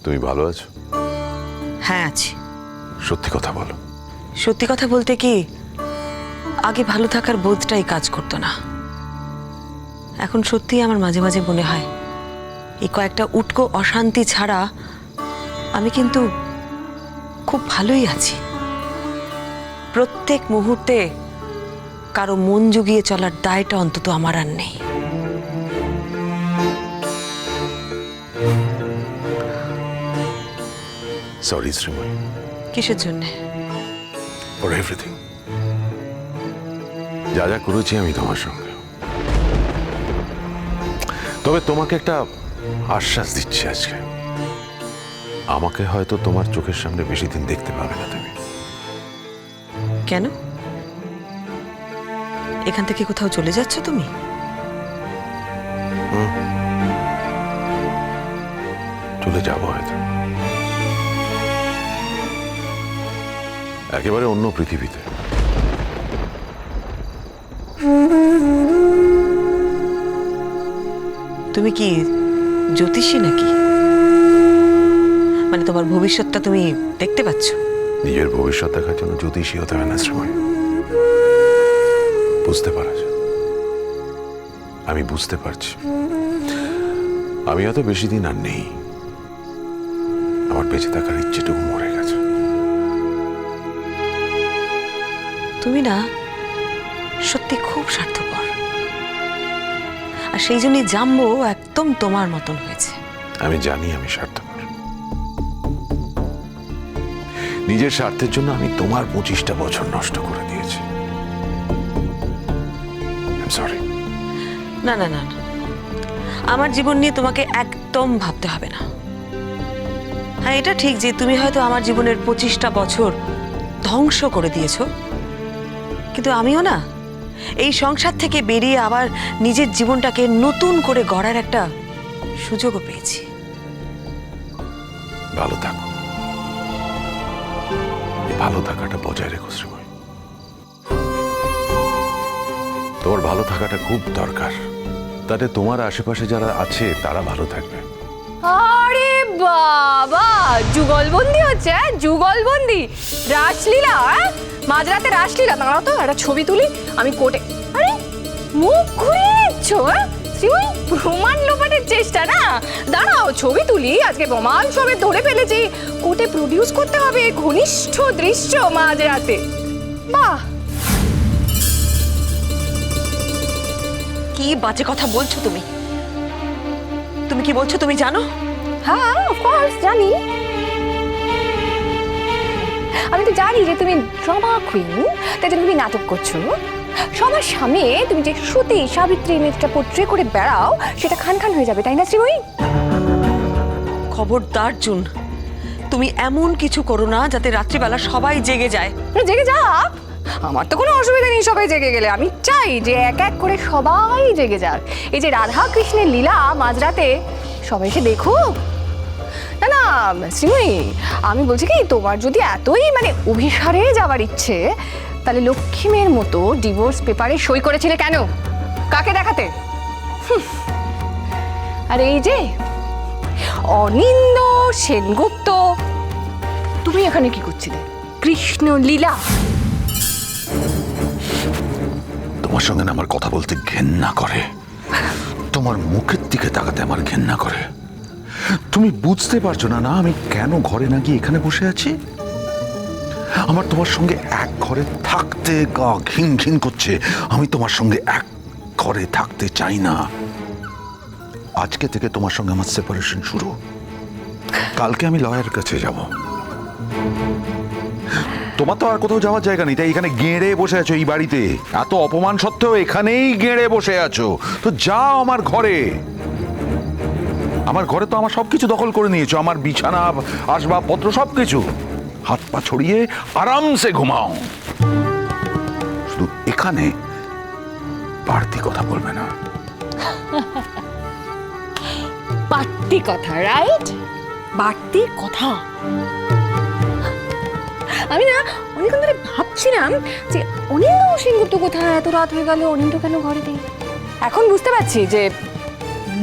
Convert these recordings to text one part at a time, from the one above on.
তুমি ভালো আছো? হ্যাঁ আছি। সত্যি কথা বলো। সত্যি কথা বলতে কি, আগে ভালো থাকার বোধটাই কাজ করতো না। এখন সত্যিই আমার মাঝে মাঝে মনে হয় এই কয়েকটা উটকো অশান্তি ছাড়া আমি কিন্তু খুব ভালোই আছি। প্রত্যেক মুহূর্তে কারো মন জুগিয়ে চলার দায়টা অন্তত আমার আর নেই। সরি শ্রীময়ী। কিসের জন্যে? For everything. যা যা করেছি আমি তোমার সঙ্গে। তবে তোমাকে একটা আশ্বাস দিচ্ছি আজকে, আমাকে হয়তো তোমার চোখের সামনে বেশি দিন দেখতে পাবে না তুমি। কেন? এখান থেকে কোথাও চলে যাচ্ছ তুমি? চলে যাবো হয়তো, একেবারে অন্য পৃথিবীতে। তুমি কি জ্যোতিষী নাকি? মানে তোমার ভবিষ্যৎটা তুমি দেখতে পাচ্ছ? নিজের ভবিষ্যৎ দেখার জন্য জ্যোতিষী হতে হয় না শ্রীময়ী। বুঝতে পারা যায়। আমি বুঝতে পারছি আমি হয়তো বেশি দিন আর নেই। আমার বেঁচে থাকার ইচ্ছেটুকু মরে গেছে। তুমি না সত্যি খুব স্বার্থপর, আর সেই জন্যই জাম্বো একদম তোমার মতন হয়েছে। আমি জানি আমি স্বার্থপর। নিজের স্বার্থের জন্য আমি তোমার 25টা বছর নষ্ট করে দিয়েছি। সরি। না না না না, আমার জীবন নিয়ে তোমাকে একদম ভাবতে হবে না। হ্যাঁ, এটা ঠিক যে তুমি হয়তো আমার জীবনের 25টা বছর ধ্বংস করে দিয়েছো, কিন্তু আমিও না এই সংসার থেকে বেরিয়ে আবার নিজের জীবনটাকে নতুন করে গড়ার একটা সুযোগও পেয়েছি। ভালো থাকো, ভালো থাকাটা বজায় রেখো শ্রীময়ী। তোমার ভালো থাকাটা খুব দরকার, তাতে তোমার আশেপাশে যারা আছে তারা ভালো থাকবে। আরে বাবা, যুগলবন্দি হচ্ছে, যুগলবন্দি রাসলীলা। মাঝরাতে রাসলীলা। দাঁড়াও তো একটা ছবি তুলি। আমি কোর্টে। আরে মুখ ঘুরিয়ে নিচ্ছ? শ্রীময়ী, প্রমাণ লোপাটের চেষ্টা না? দাঁড়াও ছবি তুলি। আজকে প্রমাণ সবে ধরে ফেলেছি, কোর্টে প্রডিউস করতে হবে ঘনিষ্ঠ দৃশ্য মাঝরাতে। বাহ, কি বাজে কথা বলছো তুমি? তুমি কি বলছো তুমি জানো? হ্যাঁ অফকোর্স জানি। আমি তো জানি যে তুমি ড্রামা কুইন, তাই জন্য তুমি নাটক করছো। সবার সামনে তুমি যে সতী সাবিত্রী ইমেজটা পোট্রে করে বেড়াও, সেটা খান খান হয়ে যাবে, তাই না শ্রীময়ী? খবরদার জুন, তুমি এমন কিছু করো না যাতে রাত্রিবেলা সবাই জেগে যায়। জেগে যাক, আমার তো কোনো অসুবিধা নেই সবাই জেগে গেলে। আমি চাই যে এক এক করে সবাই জেগে যাক। এই যে রাধা কৃষ্ণের লীলা মাঝরাতে সবাই এসে দেখুক। না না শ্রীময়ী, আমি বলছি কি, তোমার যদি এতই মানে অভিসারে যাওয়ার ইচ্ছে, তাহলে লক্ষ্মী মেয়ের মতো ডিভোর্স পেপারে সই করেছিলে কেন? কাকে দেখাতে? আর এই যে অনিন্দ সেনগুপ্ত, তুমি এখানে কি করছিলে? কৃষ্ণ লীলা। তোমার সঙ্গে না আমার কথা বলতে ঘেন্না করে, তোমার মুখের দিকে তাকাতে আমার ঘেন্না করে। তুমি বুঝতে পারছো না না আমি কেন ঘরে না গিয়ে এখানে বসে আছি? আমার তোমার সঙ্গে এক ঘরে থাকতে গা ঘিন ঘিন করছে। আমি তোমার সঙ্গে এক ঘরে থাকতে চাই না। আজকে থেকে তোমার সঙ্গে আমার সেপারেশন শুরু। কালকে আমি লয়ারের কাছে যাব। তোমার তো আর কোথাও যাওয়ার জায়গা নেই, তাই এখানে গেঁড়ে বসে আছো এই বাড়িতে। এত অপমান সত্ত্বেও এখানেই গেঁড়ে বসে আছো। তো যাও আমার ঘরে। আমার ঘরে তো আমার সবকিছু দখল করে নিয়েছো, আমার বিছানা, আসবাবপত্র সবকিছু। হাত পা ছড়িয়ে আরামসে ঘুমাও। শুধু এখানে বাড়তি কথা বলবে না। বাড়তি কথা, রাইট? বাড়তি কথা। আমি না অনেকক্ষণ ধরে ভাবছিলাম যে অনিন্দ সেনগুপ্ত কোথায়, এত রাত হয়ে গেল, অনিন্দ কেন ঘরে নেই। এখন বুঝতে পারছি যে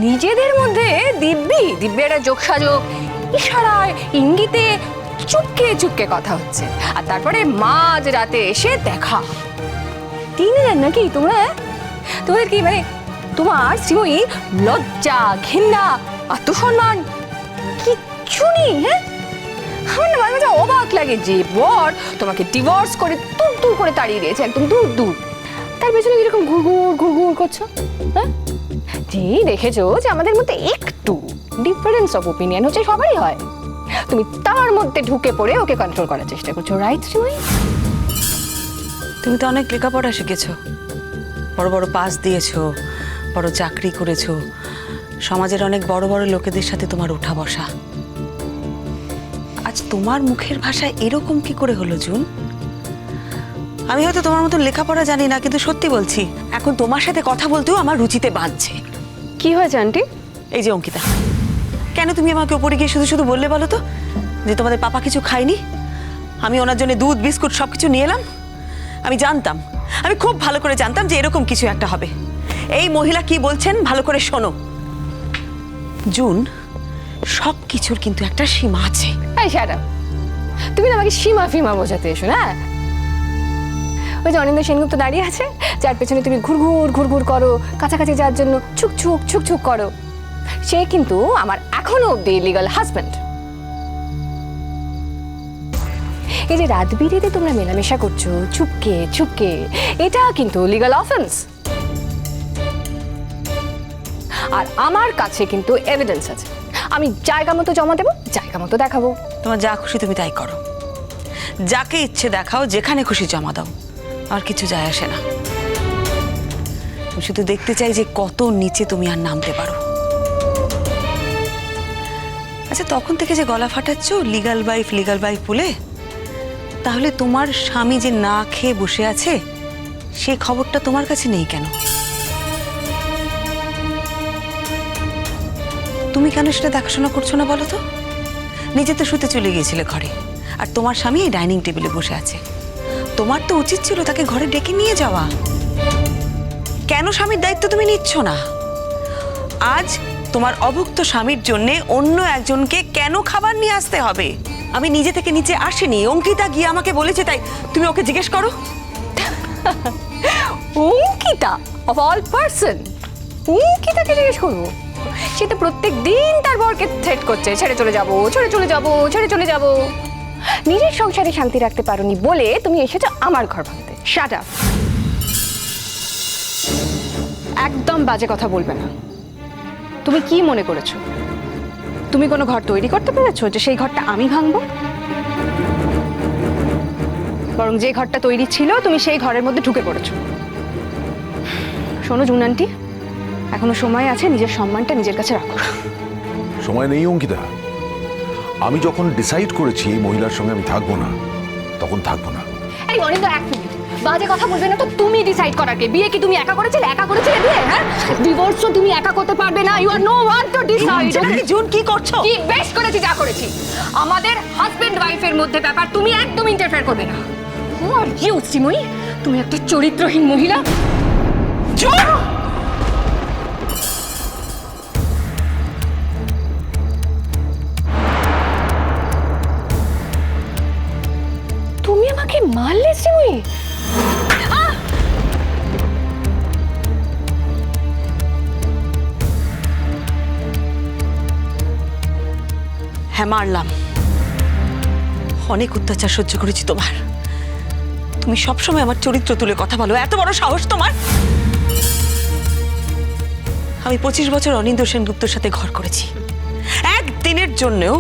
নিজেদের মধ্যে দিব্যি একটা যোগসাযোগ, ইশারায় ইঙ্গিতে চুপকে চুপকে কথা হচ্ছে, আর তারপরে মাঝ রাতে এসে দেখা। তিনজন নাকি তোমরা? তোমাদের কি মানে তোমার শ্রীময়ী লজ্জা, ঘৃণা, আত্মসম্মান কিচ্ছু নেই? হ্যাঁ, আমার না মাঝে মাঝে অবাক লাগে যে বর তোমাকে ডিভোর্স করে দূর দূর করে তাড়িয়ে দিয়েছে, একদম দূর দূর, তার পেছনে কিরকম ঘুরঘুর ঘুরঘুর করছো? হ্যাঁ, যেই দেখেছো যে আমাদের মধ্যে একটু ডিফারেন্স অফ ওপিনিয়ন হচ্ছে, সবারই হয়, তুমি তার মধ্যে ঢুকে পড়ে ওকে কন্ট্রোল করার চেষ্টা করছো, রাইট শ্রীময়ী? তুমি তো অনেক লেখাপড়া শিখেছো, বড় বড় পাস দিয়েছো, বড় চাকরি করেছো, সমাজের অনেক বড় বড় লোকেদের সাথে তোমার ওঠা বসা। আজ তোমার মুখের ভাষায় এরকম কি করে হলো জুন? আমি হয়তো তোমার মতন লেখাপড়া জানি না, কিন্তু সত্যি বলছি এখন তোমার সাথে কথা বলতেও আমার রুচিতে বাঁধছে। কি হয়েছে আন্টি? এই যে অঙ্কিতা, কেন তুমি আমাকে উপরে গিয়ে শুধু শুধু বললে বলো তো যে তোমাদের পাপা কিছু খায়নি? আমি ওনার জন্য দুধ বিস্কুট সবকিছু নিয়ে এলাম। আমি জানতাম, আমি খুব ভালো করে জানতাম যে এরকম কিছু একটা হবে। এই মহিলা কি বলছেন ভালো করে শোনো জুন, সব কিছুর কিন্তু একটা সীমা আছে। এই শাটা, তুমি না আমাকে সীমা ফিমা বোঝাতে এসো না। ওই যে অনিন্দ্য সেনগুপ্ত দাঁড়িয়ে আছে, যার পেছনে তুমি ঘুরঘুর ঘুরঘুর করো, কাছাকাছি যাওয়ার জন্য ছুকছুক ছুকছুক করো, সে কিন্তু আমার এখনো অব্দি লিগাল হাজব্যান্ড। এই যে রাত বিরেতে তোমরা মেলামেশা করছো চুপকে চুপকে, এটা কিন্তু লিগাল অফেন্স। আর আমার কাছে কিন্তু এভিডেন্স আছে, আমি জায়গা মতো জমা দেবো, জায়গা মতো দেখাবো। তোমার যা খুশি তুমি তাই করো, যাকে ইচ্ছে দেখাও, যেখানে খুশি জমা দাও, আর কিছু যায় আসে না। আমি শুধু দেখতে চাই যে কত নিচে তুমি আর নামতে পারো। আচ্ছা, তখন থেকে যে গলা ফাটাচ্ছ লিগাল ওয়াইফ বলে, তাহলে তোমার স্বামী যে না খেয়ে বসে আছে সেই খবরটা তোমার কাছে নেই কেন? তুমি কেন সেটা দেখাশোনা করছো না বলো তো? নিজে তো শুতে চলে গিয়েছিলে ঘরে, আর তোমার স্বামী এই ডাইনিং টেবিলে বসে আছে। তোমার তো উচিত ছিল তাকে ঘরে ডেকে নিয়ে যাওয়া। কেন স্বামীর দায়িত্ব তুমি নিচ্ছ না? আজ তোমার অভুক্ত স্বামীর জন্য অন্য একজনকে কেন খাবার নিয়ে আসতে হবে? আমি নিজে থেকে নিচে আসিনি, অঙ্কিতা গিয়ে আমাকে বলেছে, তাই তুমি ওকে জিজ্ঞেস করো। অঙ্কিতা অফ অল পারসন, অঙ্কিতাকে জিজ্ঞেস করবো? সে তো প্রত্যেক দিন তার বরকে থ্রেট করছে, ছেড়ে চলে যাবো, ছেড়ে চলে যাবো, ছেড়ে চলে যাবো। নিজের সংসারে শান্তি রাখতে পারোনি বলে তুমি এসেছো আমার ঘর ভাঙতে। শাট আপ, একদম বাজে কথা বলবে না। তুমি কি মনে করেছো তুমি কোনো ঘর তৈরি করতে পেরেছো যে সেই ঘরটা আমি ভাঙবো? বরং যে ঘরটা তৈরি ছিল তুমি সেই ঘরের মধ্যে ঢুকে পড়েছো। শোনো জুন আন্টি, এখনো সময় আছে, নিজের সম্মানটা নিজের কাছে রাখো। সময় নেই অঙ্কিতা, আমি যখন ডিসাইড করেছি এই মহিলার সঙ্গে আমি থাকবো না, তখন থাকবো না। এই অনিন্দ, এক মিনিট, বাজে কথা বলবে না তো। তুমি ডিসাইড করার কে? বিয়ে কি তুমি একা করেছিলে? বিয়ে, হ্যাঁ? ডিভোর্সও তুমি একা করতে পারবে না। You are no one to decide. Jun, কি করছো? কি বেশ করেছি, যা করেছি। আমাদের হাজবেন্ড ওয়াইফের মধ্যে ব্যাপার তুমি একদম ইন্টারফেয়ার করবে না। হু আর ইউ শ্রীময়ী? তুমি একটা চরিত্রহীন মহিলা। জুন, তুমি আমাকে মারলে শ্রীময়ী? হ্যাঁ, মারলাম। অনেক অত্যাচার সহ্য করেছি তোমার। তুমি সবসময় আমার চরিত্র তুলে কথা বলো, এত বড় সাহস তোমার? আমি 25 বছর অনিন্দ্য সেনগুপ্তর সাথে ঘর করেছি। একদিনের জন্যও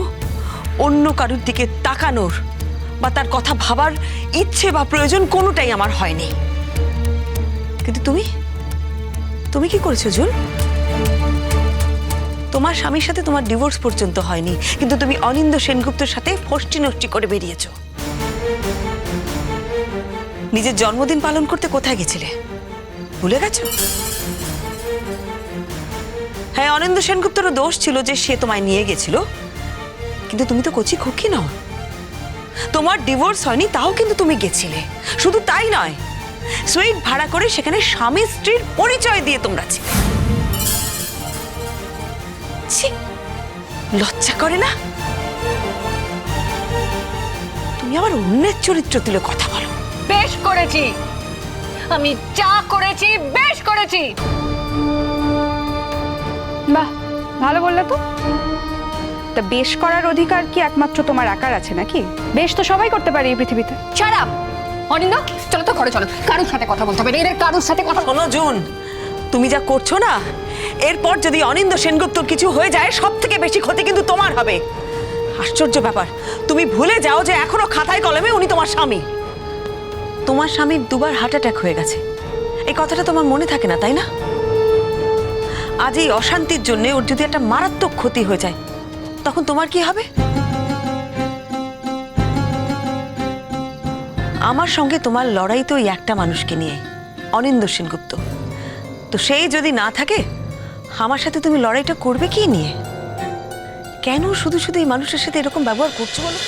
অন্য কারোর দিকে তাকানোর বা তার কথা ভাবার ইচ্ছে বা প্রয়োজন কোনোটাই আমার হয়নি। কিন্তু তুমি কি করেছো জুন? তোমার স্বামীর সাথে তোমার ডিভোর্স পর্যন্ত হয়নি, কিন্তু তুমি অনিন্দ্য সেনগুপ্তর সাথে ফষ্টি নষ্টি করে বেরিয়েছো। নিজের জন্মদিন পালন করতে কোথায় গেছিলে ভুলে গেছো? হ্যাঁ, অনিন্দ্য সেনগুপ্তরও দোষ ছিল যে সে তোমায় নিয়ে গেছিল, কিন্তু তুমি তো কচি খুকি নও। তোমার ডিভোর্স হয়নি, তাও কিন্তু তুমি গেছিলে। শুধু তাই নয়, সুইট ভাড়া করে সেখানে স্বামী স্ত্রীর পরিচয় দিয়ে তোমরা ছিলে। ছি, লজ্জা করে না? তুমি আবার অন্যের চরিত্র তুলে কথা বলো। বেশ করেছি, আমি যা করেছি বেশ করেছি। বাহ, ভালো বললে তো। তা বেশ করার অধিকার কি একমাত্র তোমার একার আছে নাকি? বেশ তো সবাই করতে পারে এই পৃথিবীতে। শাট আপ অনিন্দা, চলো তো ঘরে চলো, কারোর সাথে কথা বলতে হবে না, এদের কারোর সাথে কথা। শোনো জুন, তুমি যা করছো না, এরপর যদি অনিন্দ্য সেনগুপ্তর কিছু হয়ে যায় সব থেকে বেশি ক্ষতি কিন্তু তোমার হবে। আশ্চর্য ব্যাপার, তুমি ভুলে যাও যে এখনো খাতায় কলমে উনি তোমার স্বামী। তোমার স্বামীর দুবার হার্ট অ্যাটাক হয়ে গেছে, এই কথাটা তোমার মনে থাকে না, তাই না? আজ এই অশান্তির জন্য ওর যদি একটা মারাত্মক ক্ষতি হয়ে যায় তখন তোমার কি হবে? আমার সঙ্গে তোমার লড়াই তো ওই একটা মানুষকে নিয়ে, অনিন্দ্য সেনগুপ্ত। তো সেই যদি না থাকে, আমার সাথে তুমি লড়াইটা করবে কি নিয়ে? কেন শুধু শুধু এই মানুষের সাথে এরকম ব্যবহার করছো বলো?